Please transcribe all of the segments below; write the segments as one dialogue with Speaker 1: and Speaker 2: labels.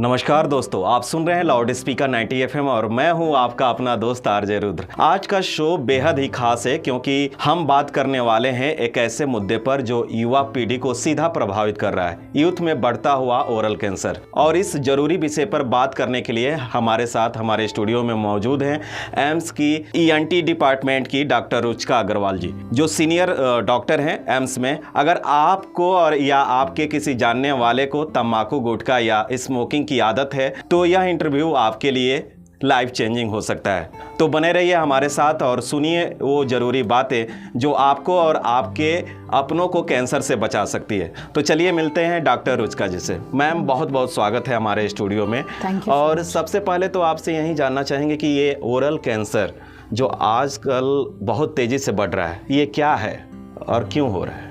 Speaker 1: नमस्कार दोस्तों, आप सुन रहे हैं लाउड स्पीकर 90 FM और मैं हूं आपका अपना दोस्त आरजे रुद्र। आज का शो बेहद ही खास है क्योंकि हम बात करने वाले हैं एक ऐसे मुद्दे पर जो युवा पीढ़ी को सीधा प्रभावित कर रहा है, यूथ में बढ़ता हुआ ओरल कैंसर। और इस जरूरी विषय पर बात करने के लिए हमारे साथ हमारे स्टूडियो में मौजूद हैं एम्स की ENT डिपार्टमेंट की डॉक्टर रुचिका अग्रवाल जी, जो सीनियर डॉक्टर हैं एम्स में। अगर आपको और या आपके किसी जानने वाले को तंबाकू, गुटखा या स्मोकिंग की आदत है तो यह इंटरव्यू आपके लिए लाइफ चेंजिंग हो सकता है। तो बने रहिए हमारे साथ और सुनिए वो जरूरी बातें जो आपको और आपके अपनों को कैंसर से बचा सकती है। तो चलिए मिलते हैं डॉक्टर रुचिका जी से। मैम, बहुत बहुत स्वागत है हमारे स्टूडियो में। और सबसे पहले तो आपसे यही जानना चाहेंगे कि ये ओरल कैंसर जो आजकल बहुत तेजी से बढ़ रहा है, ये क्या है और क्यों हो रहा है?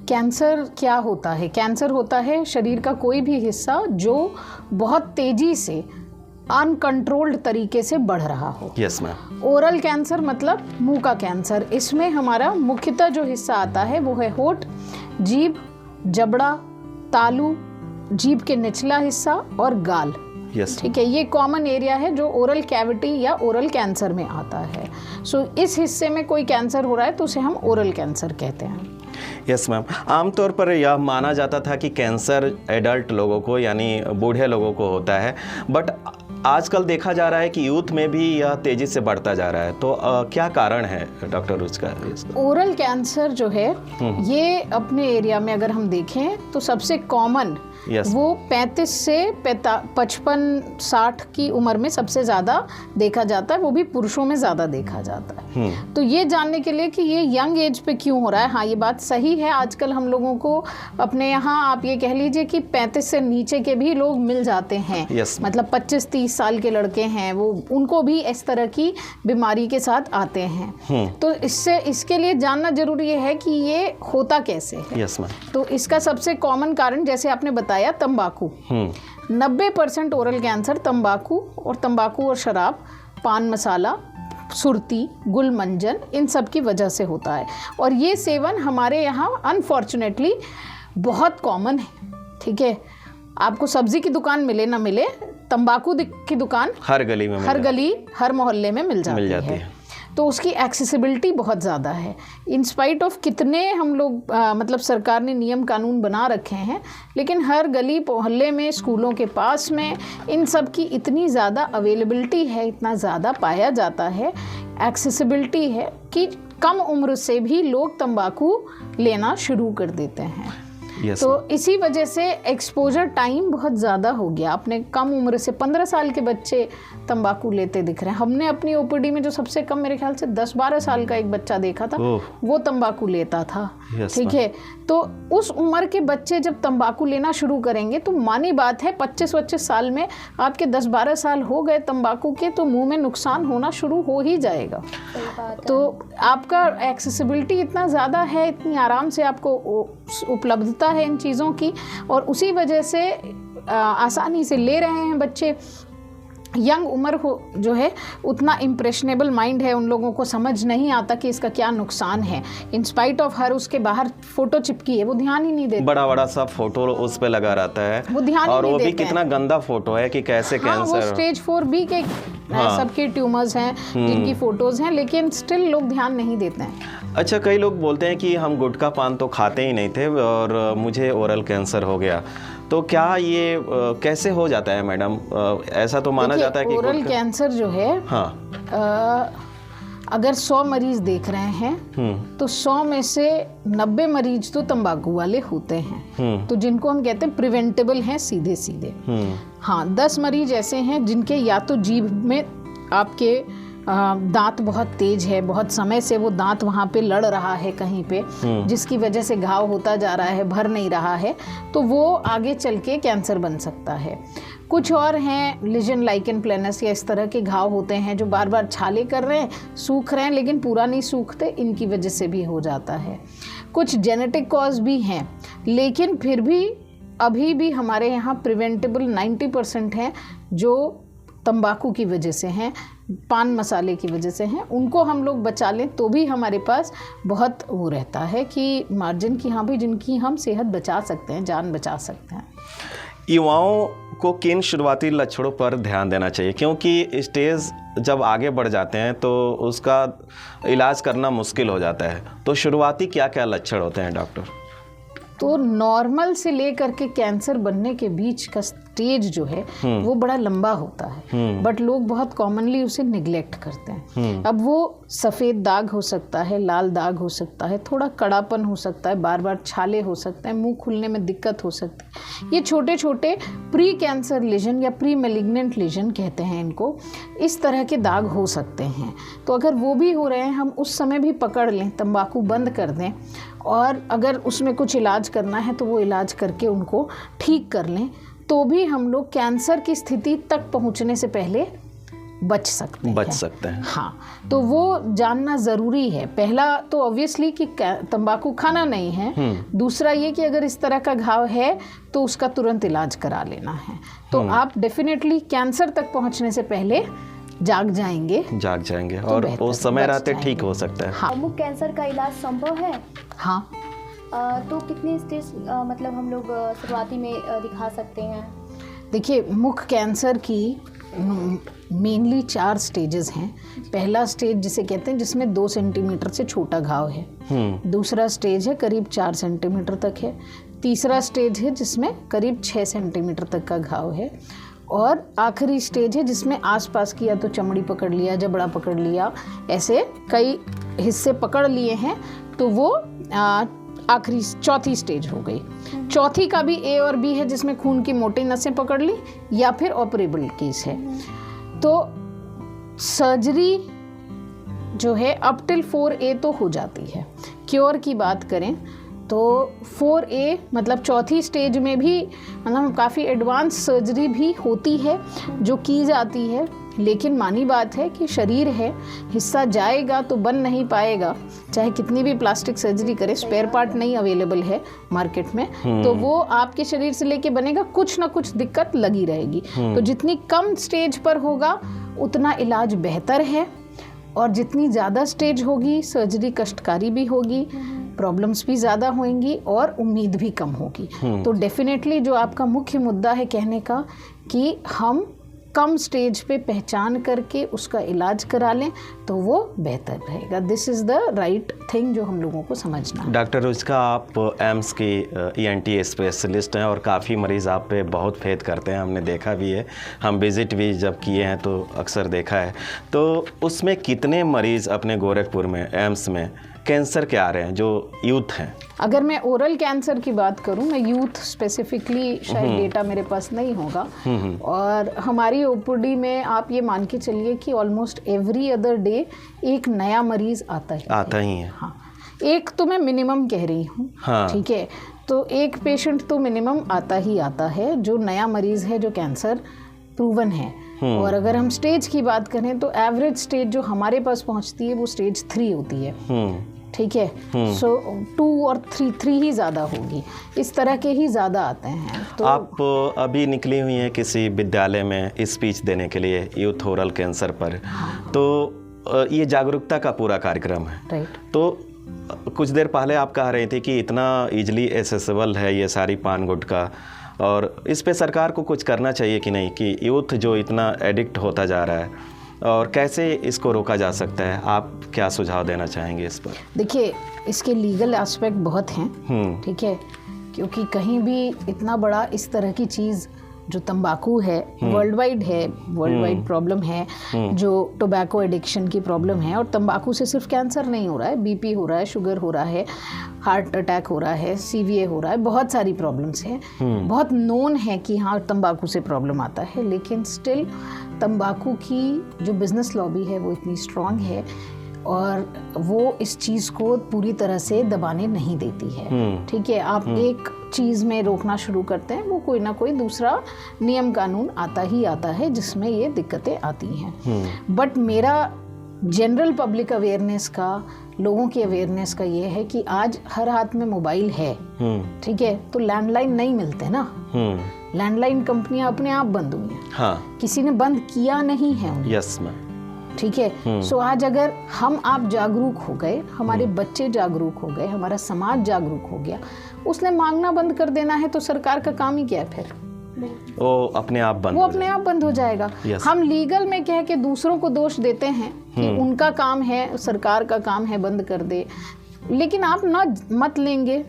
Speaker 2: कैंसर क्या होता है? कैंसर होता है शरीर का कोई भी हिस्सा जो बहुत तेजी से अनकंट्रोल्ड तरीके से बढ़ रहा हो।
Speaker 1: Yes ma'am.
Speaker 2: ओरल कैंसर मतलब मुंह का कैंसर। इसमें हमारा मुख्यतः जो हिस्सा आता है वो है होठ, जीभ, जबड़ा, तालू, जीभ के निचला हिस्सा और गाल।
Speaker 1: Yes.
Speaker 2: ठीक है, ये कॉमन एरिया है जो ओरल कैविटी या ओरल कैंसर में आता है। सो इस हिस्से में कोई कैंसर हो रहा है तो उसे हम ओरल कैंसर कहते हैं।
Speaker 1: Yes ma'am. आमतौर पर यह माना जाता था कि कैंसर एडल्ट लोगों को यानी बूढ़े लोगों को होता है, बट आजकल देखा जा रहा है कि यूथ में भी यह तेज़ी से बढ़ता जा रहा है। तो क्या कारण है डॉक्टर रुचिका इसका?
Speaker 2: ओरल कैंसर जो है ये अपने एरिया में अगर हम देखें तो सबसे कॉमन वो 35 से 55-60 की उम्र में सबसे ज़्यादा देखा जाता है, वो भी पुरुषों में ज़्यादा देखा जाता है। तो ये जानने के लिए कि ये यंग एज पे क्यों हो रहा है, हाँ ये बात सही है। आजकल हम लोगों को अपने यहाँ आप ये कह लीजिए कि 35 से नीचे के भी लोग मिल जाते हैं।
Speaker 1: yes.
Speaker 2: मतलब 25-30 साल के लड़के हैं वो, उनको भी इस तरह की बीमारी के साथ आते हैं। तो इसके लिए जानना जरूरी है कि ये होता कैसे है।
Speaker 1: yes,
Speaker 2: तो इसका सबसे कॉमन कारण जैसे आपने बताया तंबाकू। 90% ओरल कैंसर तंबाकू और शराब, पान मसाला, सुरती, गुलमंजन, इन सब की वजह से होता है। और ये सेवन हमारे यहाँ अनफॉर्चुनेटली बहुत कॉमन है। ठीक है, आपको सब्जी की दुकान मिले ना मिले, तंबाकू की दुकान हर गली, हर मोहल्ले में मिल जाती है। तो उसकी एक्सेसिबिलिटी बहुत ज़्यादा है। इन स्पाइट ऑफ कितने हम लोग मतलब सरकार ने नियम कानून बना रखे हैं, लेकिन हर गली मोहल्ले में, स्कूलों के पास में इन सब की इतनी ज़्यादा अवेलेबिलिटी है, इतना ज़्यादा पाया जाता है, एक्सेसिबिलिटी है कि कम उम्र से भी लोग तंबाकू लेना शुरू कर देते हैं।
Speaker 1: yes,
Speaker 2: तो इसी वजह से एक्सपोजर टाइम बहुत ज़्यादा हो गया। अपने कम उम्र से 15 साल के बच्चे तंबाकू लेते दिख रहे हैं। हमने अपनी ओपीडी में जो सबसे कम मेरे ख्याल से 10-12 साल का एक बच्चा देखा था, वो तंबाकू लेता था। ठीक है, तो उस उम्र के बच्चे जब तंबाकू लेना शुरू करेंगे तो मानी बात है 25-25 साल में आपके 10-12 साल हो गए तंबाकू के, तो मुंह में नुकसान होना शुरू हो ही जाएगा। तो आपका एक्सेसिबिलिटी इतना ज़्यादा है, इतनी आराम से आपको उपलब्धता है इन चीज़ों की, और उसी वजह से आसानी से ले रहे हैं बच्चे। यंग उम्र हो जो है, उतना इम्प्रेशनेबल माइंड है, उन लोगों को समझ नहीं आता कि इसका क्या नुकसान है। इन स्पाइट ऑफ हर उसके बाहर फोटो चिपकी है, वो ध्यान ही नहीं देते।
Speaker 1: बड़ा सा फोटो उस पे लगा रहता है,
Speaker 2: वो ध्यान
Speaker 1: और
Speaker 2: ही नहीं
Speaker 1: वो भी
Speaker 2: देते
Speaker 1: कितना गंदा फोटो है कि कैसे कैंसर।
Speaker 2: वो स्टेज 4B के सबके ट्यूमर्स हैं जिनकी फोटोज हैं, लेकिन स्टिल लोग ध्यान नहीं देते हैं।
Speaker 1: अच्छा, कई लोग बोलते हैं कि हम गुटखा पान तो खाते ही नहीं थे और मुझे ओरल कैंसर हो गया। तो क्या ये कैसे हो जाता है मैडम? ऐसा तो माना जाता है कि
Speaker 2: ओरल कैंसर जो है, अगर 100 मरीज देख रहे हैं तो 100 में से 90 मरीज तो तंबाकू वाले होते हैं। तो जिनको हम कहते हैं प्रिवेंटेबल हैं सीधे सीधे। हाँ, 10 मरीज ऐसे हैं जिनके या तो जीभ में आपके दांत बहुत तेज है, बहुत समय से वो दांत वहाँ पे लड़ रहा है कहीं पे, जिसकी वजह से घाव होता जा रहा है, भर नहीं रहा है, तो वो आगे चल के कैंसर बन सकता है। कुछ और हैं लीजन लाइकन प्लेनस या इस तरह के घाव होते हैं जो बार बार छाले कर रहे हैं, सूख रहे हैं लेकिन पूरा नहीं सूखते, इनकी वजह से भी हो जाता है। कुछ जेनेटिक कॉज भी हैं, लेकिन फिर भी अभी भी हमारे यहाँ प्रिवेंटेबल 90% हैं जो तंबाकू की वजह से हैं, पान मसाले की वजह से हैं। उनको हम लोग बचा लें तो भी हमारे पास बहुत वो रहता है कि मार्जिन की, हाँ भी जिनकी हम सेहत बचा सकते हैं, जान बचा सकते हैं।
Speaker 1: युवाओं को किन शुरुआती लक्षणों पर ध्यान देना चाहिए, क्योंकि स्टेज जब आगे बढ़ जाते हैं तो उसका इलाज करना मुश्किल हो जाता है, तो शुरुआती क्या क्या लक्षण होते हैं डॉक्टर?
Speaker 2: तो नॉर्मल से लेकर के कैंसर बनने के बीच का स्टेज जो है वो बड़ा लंबा होता है, बट लोग बहुत कॉमनली उसे निगलेक्ट करते हैं। अब वो सफ़ेद दाग हो सकता है, लाल दाग हो सकता है, थोड़ा कड़ापन हो सकता है, बार बार छाले हो सकते हैं, मुंह खुलने में दिक्कत हो सकती है। ये छोटे छोटे प्री कैंसर लेजन या प्री मेलिग्नेंट लेजन कहते हैं इनको, इस तरह के दाग हो सकते हैं। तो अगर वो भी हो रहे हैं, हम उस समय भी पकड़ लें, तंबाकू बंद कर दें, और अगर उसमें कुछ इलाज करना है तो वो इलाज करके उनको ठीक कर लें, तो भी हम लोग कैंसर की स्थिति तक पहुंचने से पहले बच सकते हैं। हाँ, तो वो जानना ज़रूरी है। पहला तो ऑब्वियसली कि तंबाकू खाना नहीं है, दूसरा ये कि अगर इस तरह का घाव है तो उसका तुरंत इलाज करा लेना है। तो आप डेफिनेटली कैंसर तक पहुंचने से पहले जाग जाएंगे तो
Speaker 1: और उस समय रहते ठीक हो सकता है।
Speaker 2: हाँ।
Speaker 3: मुख कैंसर का इलाज संभव है?
Speaker 2: हाँ।
Speaker 3: तो कितने स्टेज मतलब हम लोग शुरुआती में दिखा सकते हैं?
Speaker 2: देखिए, मुख कैंसर की मेनली 4 स्टेजेस हैं। पहला स्टेज जिसे कहते हैं जिसमें 2 सेंटीमीटर से छोटा घाव है, दूसरा स्टेज है करीब 4 सेंटीमीटर तक है, तीसरा स्टेज है जिसमें करीब 6 सेंटीमीटर तक का घाव है, और आखिरी स्टेज है जिसमें आसपास की या तो चमड़ी पकड़ लिया, जबड़ा पकड़ लिया, ऐसे कई हिस्से पकड़ लिए हैं, तो वो आखिरी चौथी स्टेज हो गई। चौथी का भी ए और बी है जिसमें खून की मोटी नसें पकड़ ली या फिर ऑपरेबल केस है। तो सर्जरी जो है अप टिल 4A तो हो जाती है। क्योर की बात करें तो 4A मतलब चौथी स्टेज में भी मतलब काफ़ी एडवांस सर्जरी भी होती है जो की जाती है, लेकिन मानी बात है कि शरीर है, हिस्सा जाएगा तो बन नहीं पाएगा, चाहे कितनी भी प्लास्टिक सर्जरी करे, स्पेयर पार्ट नहीं अवेलेबल है मार्केट में, तो वो आपके शरीर से लेके बनेगा, कुछ ना कुछ दिक्कत लगी रहेगी। तो जितनी कम स्टेज पर होगा उतना इलाज बेहतर है, और जितनी ज़्यादा स्टेज होगी सर्जरी कष्टकारी भी होगी, प्रॉब्लम्स भी ज़्यादा होंगी और उम्मीद भी कम होगी। तो डेफिनेटली जो आपका मुख्य मुद्दा है कहने का कि हम कम स्टेज पे पहचान करके उसका इलाज करा लें तो वो बेहतर रहेगा। This is the right thing जो हम लोगों को समझना है।
Speaker 1: डॉक्टर रुचिका, आप एम्स की ENT स्पेशलिस्ट हैं और काफ़ी मरीज़ आप पे बहुत फेथ करते हैं, हमने देखा भी है, हम विज़िट भी जब किए हैं तो अक्सर देखा है। तो उसमें कितने मरीज़ अपने गोरखपुर में एम्स में कैंसर के आ रहे हैं जो यूथ हैं?
Speaker 2: अगर मैं ओरल कैंसर की बात करूं, मैं यूथ स्पेसिफिकली शायद डेटा मेरे पास नहीं होगा, और हमारी OPD में आप ये मान के चलिए कि ऑलमोस्ट एवरी अदर डे एक नया मरीज आता ही है। हाँ, एक तो मैं मिनिमम कह रही हूँ। हाँ। ठीक है, तो एक पेशेंट तो मिनिमम आता ही आता है जो नया मरीज है जो कैंसर प्रूवन है। और अगर हम स्टेज की बात करें तो एवरेज स्टेज जो हमारे पास पहुंचती है वो स्टेज 3 होती है। ठीक है, सो 2 और 3 ही ज़्यादा होगी, इस तरह के ही ज़्यादा आते हैं। तो
Speaker 1: आप अभी निकली हुई हैं किसी विद्यालय में स्पीच देने के लिए यूथ ओरल कैंसर पर। हाँ। तो ये जागरूकता का पूरा कार्यक्रम है।
Speaker 2: राइट।
Speaker 1: तो कुछ देर पहले आप कह रही थी कि इतना ईजिली एसेसिबल है ये सारी पान गुटखा, और इस पे सरकार को कुछ करना चाहिए कि नहीं, कि यूथ जो इतना एडिक्ट होता जा रहा है, और कैसे इसको रोका जा सकता है? आप क्या सुझाव देना चाहेंगे इस पर?
Speaker 2: देखिए, इसके लीगल एस्पेक्ट बहुत हैं। ठीक है, क्योंकि कहीं भी इतना बड़ा इस तरह की चीज़ जो तंबाकू है वर्ल्ड वाइड प्रॉब्लम है, जो टोबैको एडिक्शन की प्रॉब्लम है, और तंबाकू से सिर्फ कैंसर नहीं हो रहा है, BP हो रहा है, शुगर हो रहा है, हार्ट अटैक हो रहा है, CVA हो रहा है, बहुत सारी प्रॉब्लम्स हैं। बहुत नोन है कि हाँ तंबाकू से प्रॉब्लम आता है, लेकिन स्टिल तंबाकू की जो बिज़नेस लॉबी है वो इतनी स्ट्रॉन्ग है और वो इस चीज़ को पूरी तरह से दबाने नहीं देती है। ठीक है, आप एक चीज़ में रोकना शुरू करते हैं, वो कोई ना कोई दूसरा नियम कानून आता ही आता है जिसमें ये दिक्कतें आती हैं। बट मेरा जनरल पब्लिक अवेयरनेस का, लोगों की अवेयरनेस का ये है कि आज हर हाथ में मोबाइल है। ठीक है, तो लैंडलाइन नहीं मिलते ना, लैंडलाइन कंपनियां अपने आप बंद हुई हैं। हाँ। किसी ने बंद किया नहीं है उन्हें।
Speaker 1: Yes ma'am.
Speaker 2: ठीक है, सो आज अगर हम आप जागरूक हो गए, हमारे बच्चे जागरूक हो गए, हमारा समाज जागरूक हो गया, उसने मांगना बंद कर देना है तो सरकार का काम ही क्या है फिर?
Speaker 1: वो अपने आप बंद
Speaker 2: वो
Speaker 1: हो
Speaker 2: अपने आप बंद हो जाएगा।
Speaker 1: Yes.
Speaker 2: हम लीगल में कह के दूसरों को दोष देते हैं कि उनका काम है, सरकार का काम है बंद कर दे, लेकिन आप ना मत लेंगे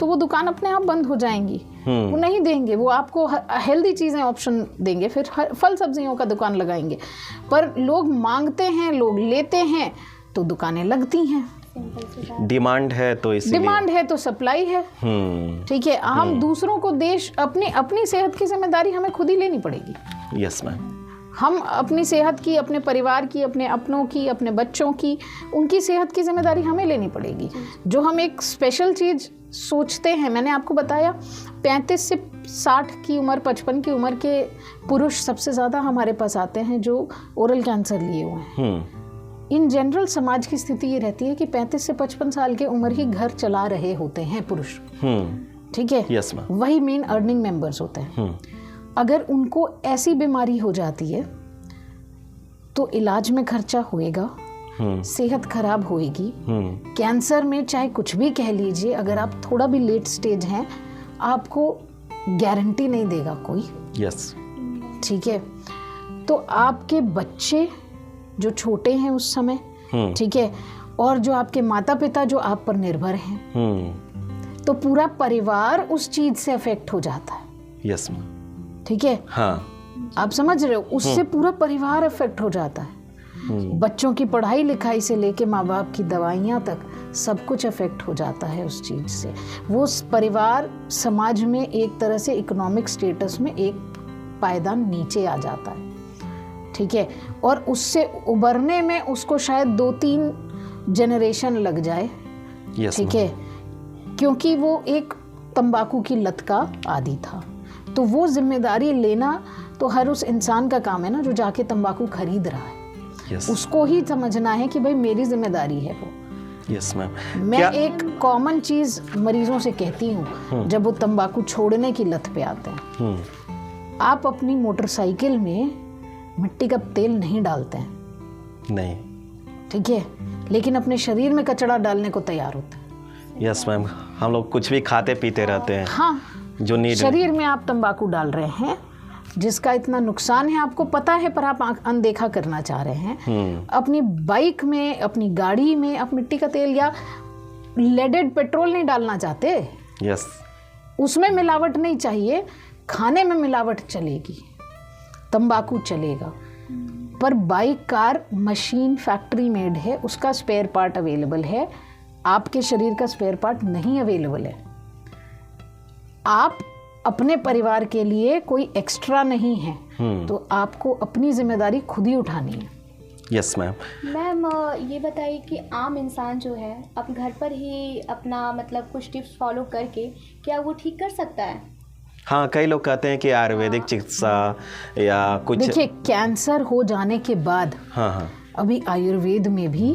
Speaker 2: तो वो दुकान अपने आप बंद हो जाएंगी। वो नहीं देंगे, वो आपको हेल्दी चीज़ें ऑप्शन देंगे, फिर फल सब्जियों का दुकान लगाएंगे। पर लोग मांगते हैं, लोग लेते हैं तो दुकानें लगती हैं।
Speaker 1: डिमांड है तो इसीलिए
Speaker 2: डिमांड है तो सप्लाई है। ठीक है, हम दूसरों को अपनी सेहत की जिम्मेदारी हमें खुद ही लेनी पड़ेगी।
Speaker 1: Yes ma'am.
Speaker 2: हम अपनी सेहत की, अपने परिवार की, अपने अपनों की, अपने बच्चों की, उनकी सेहत की जिम्मेदारी हमें लेनी पड़ेगी। जो हम एक स्पेशल चीज़ सोचते हैं, मैंने आपको बताया 35 से 60 की उम्र, 55 की उम्र के पुरुष सबसे ज़्यादा हमारे पास आते हैं जो ओरल कैंसर लिए हुए हैं। इन जनरल समाज की स्थिति ये रहती है कि 35 से 55 साल की उम्र ही घर चला रहे होते हैं पुरुष। ठीक है,
Speaker 1: यस मैम।
Speaker 2: वही मेन अर्निंग मेंबर्स होते हैं। अगर उनको ऐसी बीमारी हो जाती है तो इलाज में खर्चा होएगा, सेहत खराब होएगी। कैंसर में चाहे कुछ भी कह लीजिए, अगर आप थोड़ा भी लेट स्टेज हैं, आपको गारंटी नहीं देगा कोई।
Speaker 1: यस।
Speaker 2: ठीक है, तो आपके बच्चे जो छोटे हैं उस समय, ठीक है, और जो आपके माता पिता जो आप पर निर्भर हैं, तो पूरा परिवार उस चीज से अफेक्ट हो जाता है।
Speaker 1: Yes ma'am.
Speaker 2: ठीक है,
Speaker 1: हाँ,
Speaker 2: आप समझ रहे हो, उससे पूरा परिवार अफेक्ट हो जाता है। बच्चों की पढ़ाई लिखाई से लेके माँ बाप की दवाइयाँ तक सब कुछ अफेक्ट हो जाता है उस चीज़ से। वो परिवार समाज में एक तरह से इकोनॉमिक स्टेटस में एक पायदान नीचे आ जाता है। ठीक है, और उससे उबरने में उसको शायद 2-3 जनरेशन लग जाए। ठीक है, क्योंकि वो एक तंबाकू की लत का आदी था। तो वो जिम्मेदारी लेना तो हर उस इंसान का काम है ना जो जाके तंबाकू खरीद रहा है।
Speaker 1: Yes.
Speaker 2: उसको ही समझना है कि भाई मेरी जिम्मेदारी है वो।
Speaker 1: Yes ma'am.
Speaker 2: मैं एक कॉमन चीज मरीजों से कहती हूँ जब वो तंबाकू छोड़ने की लत पे आते हैं, आप अपनी मोटरसाइकिल में मिट्टी का तेल नहीं डालते हैं,
Speaker 1: नहीं,
Speaker 2: ठीक है, लेकिन अपने शरीर में कचरा डालने को तैयार होते हैं।
Speaker 1: Yes ma'am. हम लोग कुछ भी खाते पीते रहते हैं।
Speaker 2: हाँ,
Speaker 1: जो नीड
Speaker 2: शरीर में आप तंबाकू डाल रहे हैं जिसका इतना नुकसान है आपको पता है, पर आप अनदेखा करना चाह रहे हैं। अपनी बाइक में, अपनी गाड़ी में आप मिट्टी का तेल या लेडेड पेट्रोल नहीं डालना चाहते।
Speaker 1: यस।
Speaker 2: उसमें मिलावट नहीं चाहिए, खाने में मिलावट चलेगी, तंबाकू चलेगा। पर bike, car, machine factory made है, उसका स्पेयर पार्ट अवेलेबल है, आपके शरीर का स्पेयर पार्ट नहीं अवेलेबल है। आप अपने परिवार के लिए कोई एक्स्ट्रा नहीं है, तो आपको अपनी जिम्मेदारी खुद ही उठानी है।
Speaker 1: Yes ma'am.
Speaker 3: मैम ये बताइए कि आम इंसान जो है अपने घर पर ही अपना मतलब कुछ टिप्स फॉलो करके क्या वो ठीक कर सकता है?
Speaker 1: हाँ, कई लोग कहते हैं कि आयुर्वेदिक चिकित्सा या कुछ।
Speaker 2: देखिए, कैंसर हो जाने के बाद
Speaker 1: हाँ,
Speaker 2: अभी आयुर्वेद में भी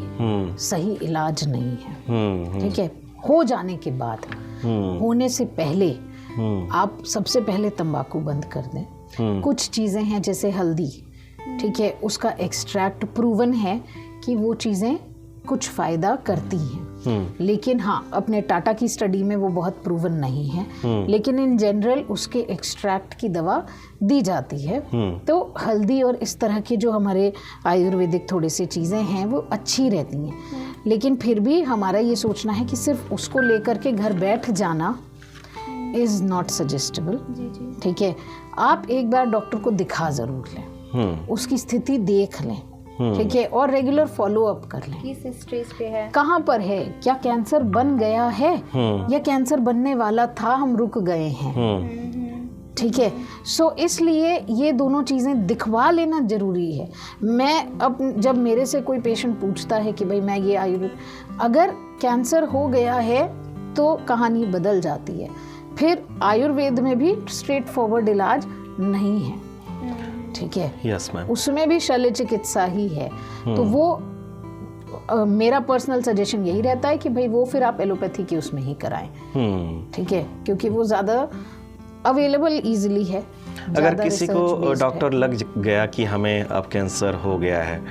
Speaker 2: सही इलाज नहीं है। ठीक है, हो जाने के बाद, होने से पहले आप सबसे पहले तंबाकू बंद कर दें। कुछ चीज़ें हैं जैसे हल्दी, ठीक है, उसका एक्सट्रैक्ट प्रूवन है कि वो चीज़ें कुछ फ़ायदा करती हैं। लेकिन हाँ, अपने टाटा की स्टडी में वो बहुत प्रूवन नहीं है, लेकिन इन जनरल उसके एक्सट्रैक्ट की दवा दी जाती है। तो हल्दी और इस तरह के जो हमारे आयुर्वेदिक थोड़ी सी चीज़ें हैं वो अच्छी रहती हैं। लेकिन फिर भी हमारा ये सोचना है कि सिर्फ उसको लेकर के घर बैठ जाना इज़ नॉट सजेस्टेबल। ठीक है, आप एक बार डॉक्टर को दिखा ज़रूर लें, उसकी स्थिति देख लें, ठीक है, और रेगुलर फॉलो अप कर लें।
Speaker 3: किस स्टेज पे है,
Speaker 2: कहाँ पर है, क्या कैंसर बन गया है या कैंसर बनने वाला था, हम रुक गए हैं। ठीक है, सो इसलिए ये दोनों चीज़ें दिखवा लेना ज़रूरी है। मैं अब जब मेरे से कोई पेशेंट पूछता है कि भाई मैं ये आयुर्वेद, अगर कैंसर हो गया है तो कहानी बदल जाती है। फिर आयुर्वेद में भी स्ट्रेट फॉरवर्ड इलाज नहीं है। ठीक है,
Speaker 1: यस मैम।
Speaker 2: उसमें भी शल्य चिकित्सा ही है। तो वो मेरा पर्सनल सजेशन यही रहता है कि भाई वो फिर आप एलोपैथी की उसमें ही कराएं। ठीक है, क्योंकि वो ज़्यादा अवेलेबल इजीली है।
Speaker 1: अगर किसी को डॉक्टर लग गया कि हमें अब कैंसर हो गया है,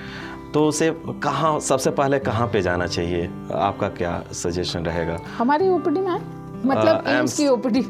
Speaker 1: तो उसे कहाँ, सबसे पहले कहाँ पे जाना चाहिए? आपका क्या सजेशन रहेगा?
Speaker 2: हमारी ओपीडी में मतलब एम्स की ओपीडी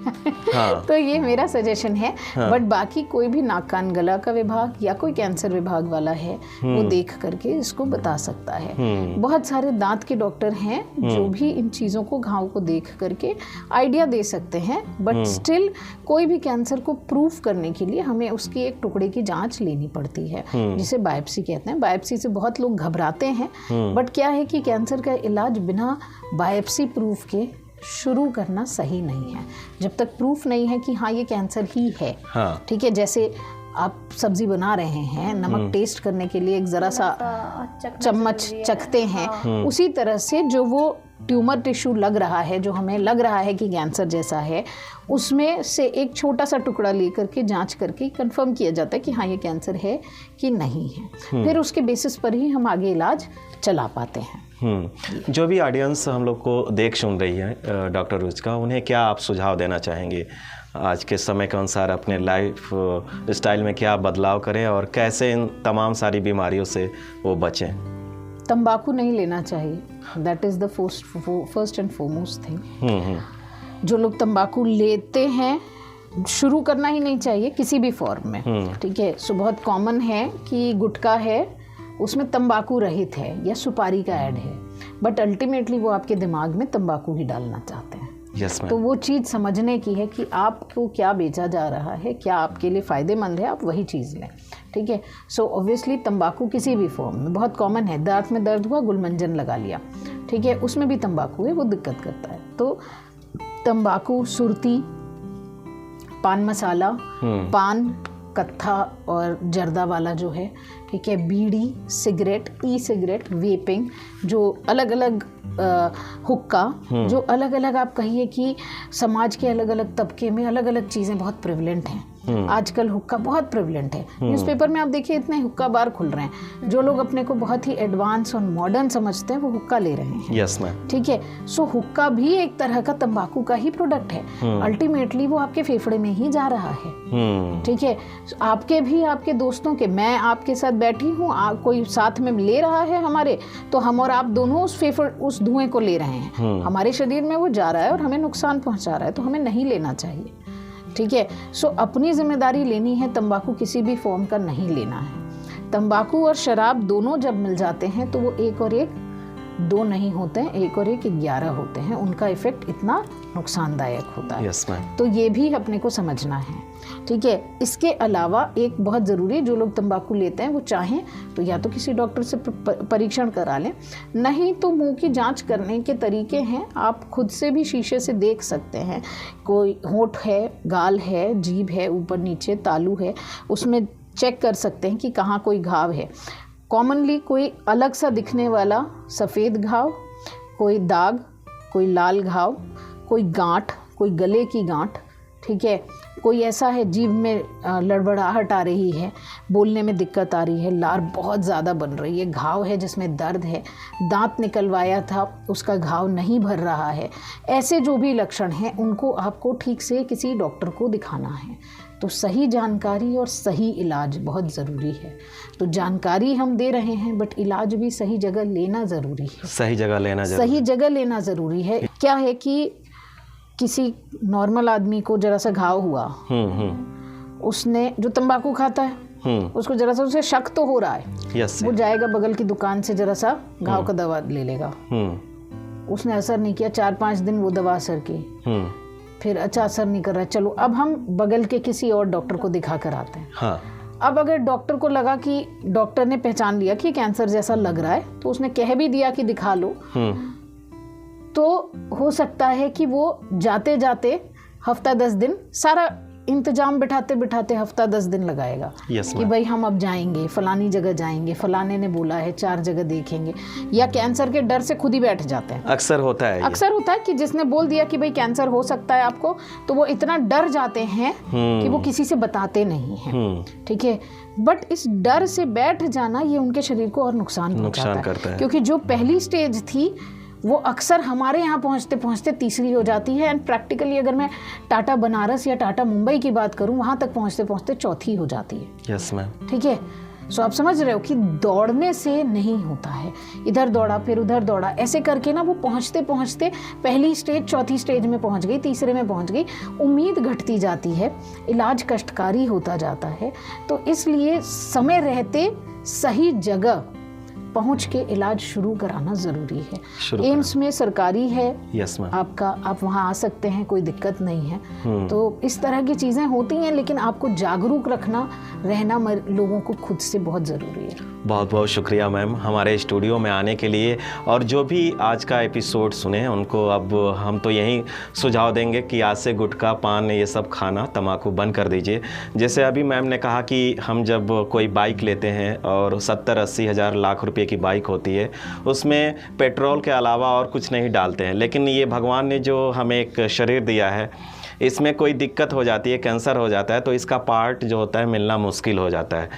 Speaker 1: हाँ।
Speaker 2: तो ये मेरा सजेशन है। बट बाकी कोई भी नाक कान गला का विभाग या कोई कैंसर विभाग वाला है वो देख करके इसको बता सकता है। बहुत सारे दांत के डॉक्टर हैं जो भी इन चीज़ों को, घाव को देख करके आइडिया दे सकते हैं। बट स्टिल कोई भी कैंसर को प्रूफ करने के लिए हमें उसकी एक टुकड़े की जांच लेनी पड़ती है, जिसे बायोप्सी कहते हैं। बायोप्सी से बहुत लोग घबराते हैं, बट क्या है कि कैंसर का इलाज बिना बायोप्सी प्रूफ के शुरू करना सही नहीं है। जब तक प्रूफ नहीं है कि हाँ ये कैंसर ही है। हाँ। ठीक है, जैसे आप सब्जी बना रहे हैं, नमक टेस्ट करने के लिए एक ज़रा सा चम्मच चखते हैं, उसी तरह से जो वो ट्यूमर टिश्यू लग रहा है, जो हमें लग रहा है कि कैंसर जैसा है, उसमें से एक छोटा सा टुकड़ा लेकर के जांच करके कंफर्म किया जाता है कि हाँ ये कैंसर है कि नहीं है। फिर उसके बेसिस पर ही हम आगे इलाज चला पाते हैं।
Speaker 1: जो भी ऑडियंस हम लोग को देख सुन रही है डॉक्टर रुचिका, उन्हें क्या आप सुझाव देना चाहेंगे आज के समय के अनुसार अपने लाइफ स्टाइल में क्या बदलाव करें और कैसे इन तमाम सारी बीमारियों से वो बचें?
Speaker 2: तंबाकू नहीं लेना चाहिए, that is the first and foremost thing. जो लोग तंबाकू लेते हैं, शुरू करना ही नहीं चाहिए किसी भी फॉर्म में। ठीक है, सो बहुत कॉमन है कि गुटखा है उसमें तंबाकू रहित है या सुपारी का ऐड है, बट अल्टीमेटली वो आपके दिमाग में तंबाकू ही डालना चाहते हैं।
Speaker 1: Yes,
Speaker 2: तो वो चीज़ समझने की है कि आपको क्या बेचा जा रहा है, क्या आपके लिए फ़ायदेमंद है, आप वही चीज़ लें। ठीक है, सो ऑब्वियसली तंबाकू किसी भी फॉर्म में बहुत कॉमन है। दांत में दर्द हुआ, गुलमंजन लगा लिया, ठीक है, उसमें भी तंबाकू है, वो दिक्कत करता है। तो तंबाकू, सुरती, पान मसाला, पान कत्था और जर्दा वाला जो है, ठीक है, बीड़ी, सिगरेट, ई सिगरेट, वेपिंग, जो अलग अलग हुक्का, जो अलग अलग आप कहिए कि समाज के अलग अलग तबके में अलग अलग चीज़ें बहुत प्रेवलेंट हैं। आजकल हुक्का बहुत प्रेवलेंट है। न्यूज़पेपर में आप देखिए इतने हुक्का बार खुल रहे हैं। जो लोग अपने को बहुत ही एडवांस और मॉडर्न समझते हैं वो हुक्का ले रहे हैं।
Speaker 1: Yes ma'am.
Speaker 2: ठीक है, सो हुक्का भी एक तरह का तंबाकू का ही प्रोडक्ट है। अल्टीमेटली वो आपके फेफड़े में ही जा रहा है। ठीक है, आपके भी, आपके दोस्तों के, मैं आपके साथ बैठी हूँ, कोई साथ में ले रहा है हमारे, तो हम और आप दोनों उस धुएं को ले रहे हैं। हमारे शरीर में वो जा रहा है और हमें नुकसान पहुंचा रहा है, तो हमें नहीं लेना चाहिए। ठीक है, सो अपनी जिम्मेदारी लेनी है। तंबाकू किसी भी फॉर्म का नहीं लेना है। तंबाकू और शराब दोनों जब मिल जाते हैं तो वो 1 और 1 2 नहीं होते हैं, 1 और 1 11 होते हैं। उनका इफेक्ट इतना नुकसानदायक होता है।
Speaker 1: Yes ma'am.
Speaker 2: तो ये भी अपने को समझना है। ठीक है, इसके अलावा एक बहुत ज़रूरी, जो लोग तंबाकू लेते हैं वो चाहें तो या तो किसी डॉक्टर से परीक्षण करा लें, नहीं तो मुंह की जांच करने के तरीके हैं। आप खुद से भी शीशे से देख सकते हैं, कोई होंठ है, गाल है, जीभ है, ऊपर नीचे तालू है, उसमें चेक कर सकते हैं कि कहाँ कोई घाव है। कॉमनली कोई अलग सा दिखने वाला सफ़ेद घाव, कोई दाग, कोई लाल घाव, कोई गांठ, कोई गले की गांठ, ठीक है, कोई ऐसा है जीभ में लड़बड़ाहट आ रही है, बोलने में दिक्कत आ रही है, लार बहुत ज़्यादा बन रही है, घाव है जिसमें दर्द है, दांत निकलवाया था उसका घाव नहीं भर रहा है, ऐसे जो भी लक्षण हैं उनको आपको ठीक से किसी डॉक्टर को दिखाना है। तो सही जानकारी और सही इलाज बहुत ज़रूरी है। तो जानकारी हम दे रहे हैं, बट इलाज भी सही जगह लेना ज़रूरी है।
Speaker 1: सही जगह लेना
Speaker 2: ज़रूरी है। क्या है कि किसी नॉर्मल आदमी को जरा सा घाव हुआ, उसने जो तंबाकू खाता है उसको जरा सा, उसे शक तो हो रहा है, वो जाएगा बगल की दुकान से जरा सा घाव का दवा ले लेगा। उसने असर नहीं किया, 4-5 दिन वो दवा असर की, फिर अच्छा असर नहीं कर रहा, चलो अब हम बगल के किसी और डॉक्टर को दिखा कर आते हैं। हाँ। अब अगर डॉक्टर को लगा कि डॉक्टर ने पहचान लिया कि कैंसर जैसा लग रहा है, तो उसने कह भी दिया कि दिखा लो, तो हो सकता है कि वो जाते जाते हफ्ता 10 दिन सारा इंतजाम बिठाते बिठाते हफ्ता 10 दिन लगाएगा। कि भाई हम अब जाएंगे, फलानी जगह जाएंगे, फलाने ने बोला है, 4 जगह देखेंगे, या कैंसर के डर से खुद ही बैठ जाते हैं। अक्सर होता है कि जिसने बोल दिया कि भाई कैंसर हो सकता है आपको, तो वो इतना डर जाते हैं कि वो किसी से बताते नहीं हैं। ठीक है, बट इस डर से बैठ जाना ये उनके शरीर को और नुकसान करता है। क्योंकि जो पहली स्टेज थी वो अक्सर हमारे यहाँ पहुँचते पहुँचते तीसरी हो जाती है, एंड प्रैक्टिकली अगर मैं टाटा बनारस या टाटा मुंबई की बात करूँ, वहाँ तक पहुँचते पहुँचते चौथी हो जाती है। Yes ma'am. ठीक है, सो आप समझ रहे हो कि दौड़ने से नहीं होता है, इधर दौड़ा फिर उधर दौड़ा, ऐसे करके ना वो पहुँचते पहुँचते पहली स्टेज चौथी स्टेज में पहुँच गई, तीसरे में पहुँच गई, उम्मीद घटती जाती है, इलाज कष्टकारी होता जाता है। तो इसलिए समय रहते सही जगह पहुंच के इलाज शुरू कराना ज़रूरी है। एम्स में सरकारी है,
Speaker 1: यस मैम,
Speaker 2: आपका, आप वहाँ आ सकते हैं, कोई दिक्कत नहीं है। तो इस तरह की चीज़ें होती हैं, लेकिन आपको जागरूक रखना, रहना लोगों को खुद से बहुत ज़रूरी है।
Speaker 1: बहुत बहुत शुक्रिया मैम हमारे स्टूडियो में आने के लिए। और जो भी आज का एपिसोड सुने उनको अब हम तो यही सुझाव देंगे कि आज से गुटखा पान ये सब खाना तम्बाकू बंद कर दीजिए। जैसे अभी मैम ने कहा कि हम जब कोई बाइक लेते हैं और 70-80 हज़ार लाख रुपए की बाइक होती है, उसमें पेट्रोल के अलावा और कुछ नहीं डालते हैं, लेकिन ये भगवान ने जो हमें एक शरीर दिया है, इसमें कोई दिक्कत हो जाती है, कैंसर हो जाता है, तो इसका पार्ट जो होता है मिलना मुश्किल हो जाता है।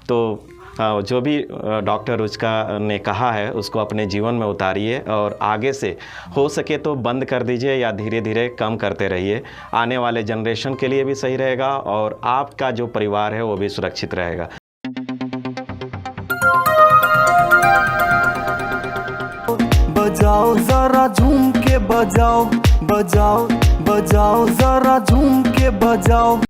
Speaker 1: तो जो भी डॉक्टर रुचिका ने कहा है उसको अपने जीवन में उतारिए और आगे से हो सके तो बंद कर दीजिए या धीरे धीरे कम करते रहिए। आने वाले जनरेशन के लिए भी सही रहेगा और आपका जो परिवार है वो भी सुरक्षित रहेगा।
Speaker 4: बजाओ जरा झूम के बजाओ, बजाओ बजाओ जरा झूम के बजाओ।